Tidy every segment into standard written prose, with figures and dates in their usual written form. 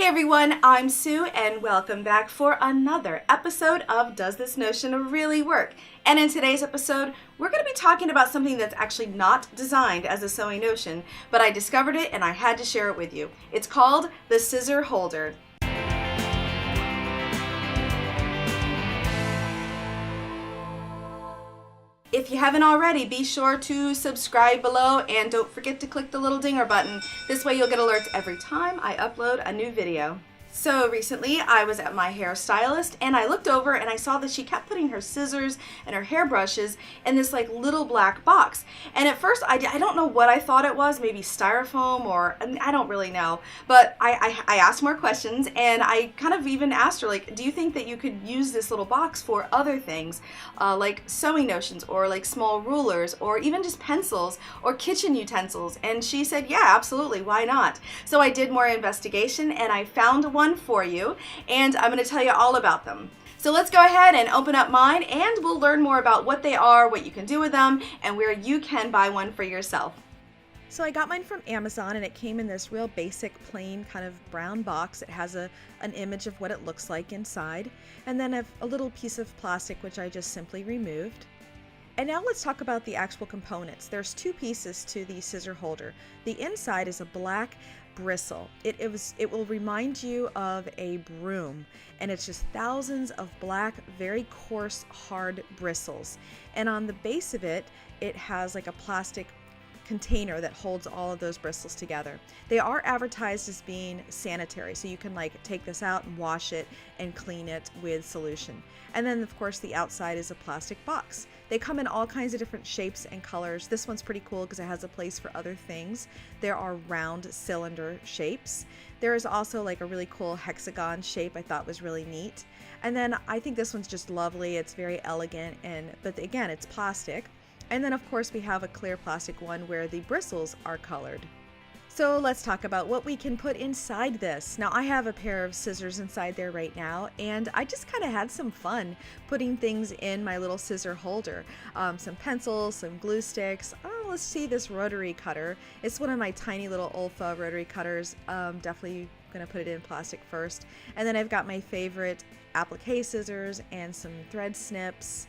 Everyone, I'm Sue and welcome back for another episode of Does This Notion Really Work? And in today's episode, we're going to be talking about something that's actually not designed as a sewing notion, but I discovered it and I had to share it with you. It's called the scissor holder. If you haven't already, be sure to subscribe below and don't forget to click the little dinger button. This way you'll get alerts every time I upload a new video. So recently I was at my hairstylist and I looked over and I saw that she kept putting her scissors and her hairbrushes in this like little black box. And at first I don't know what I thought it was, maybe styrofoam or I don't really know. But I asked more questions and I kind of even asked her, like, do you think that you could use this little box for other things like sewing notions or like small rulers or even just pencils or kitchen utensils? And she said, yeah, absolutely, why not? So I did more investigation and I found one for you, and I'm going to tell you all about them. So let's go ahead and open up mine and we'll learn more about what they are, what you can do with them, and where you can buy one for yourself. So I got mine from Amazon and it came in this real basic plain kind of brown box. It has an image of what it looks like inside, and then a little piece of plastic which I just simply removed. And now let's talk about the actual components. There's two pieces to the scissor holder. The inside is a black bristle. It will remind you of a broom, and it's just thousands of black, very coarse, hard bristles. And on the base of it, it has like a plastic container that holds all of those bristles together. They are advertised as being sanitary, so you can like take this out and wash it and clean it with solution. And then of course the outside is a plastic box. They come in all kinds of different shapes and colors. This one's pretty cool because it has a place for other things. There are round cylinder shapes. There is also like a really cool hexagon shape I thought was really neat. And then I think this one's just lovely. It's very elegant, but again, it's plastic. And then of course we have a clear plastic one where the bristles are colored. So let's talk about what we can put inside this. Now I have a pair of scissors inside there right now, and I just kind of had some fun putting things in my little scissor holder. Some pencils, some glue sticks. Oh, let's see this rotary cutter. It's one of my tiny little Olfa rotary cutters. Definitely gonna put it in plastic first. And then I've got my favorite applique scissors and some thread snips.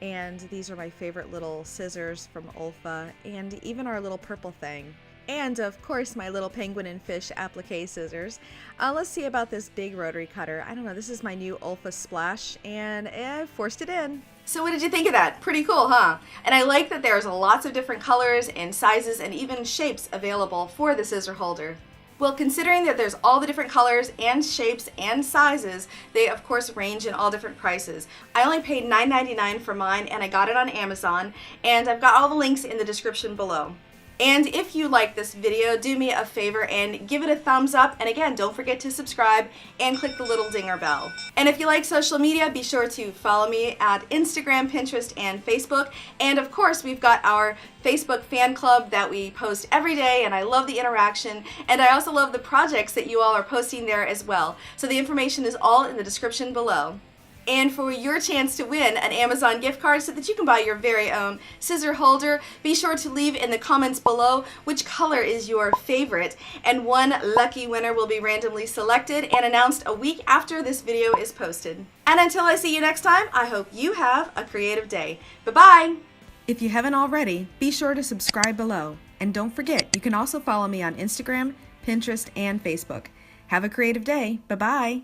And these are my favorite little scissors from Olfa, and even our little purple thing. And of course my little penguin and fish applique scissors. Let's see about this big rotary cutter. I don't know, this is my new Olfa Splash, and I forced it in. So what did you think of that? Pretty cool, huh? And I like that there's lots of different colors and sizes and even shapes available for the scissor holder. Well, considering that there's all the different colors and shapes and sizes, they of course range in all different prices. I only paid $9.99 for mine and I got it on Amazon, and I've got all the links in the description below. And if you like this video, do me a favor and give it a thumbs up, and again, don't forget to subscribe and click the little dinger bell. And if you like social media, be sure to follow me at Instagram, Pinterest, and Facebook. And of course, we've got our Facebook fan club that we post every day, and I love the interaction, and I also love the projects that you all are posting there as well. So the information is all in the description below. And for your chance to win an Amazon gift card so that you can buy your very own scissor holder, be sure to leave in the comments below which color is your favorite, and one lucky winner will be randomly selected and announced a week after this video is posted. And until I see you next time, I hope you have a creative day. Bye-bye! If you haven't already, be sure to subscribe below. And don't forget, you can also follow me on Instagram, Pinterest, and Facebook. Have a creative day. Bye-bye!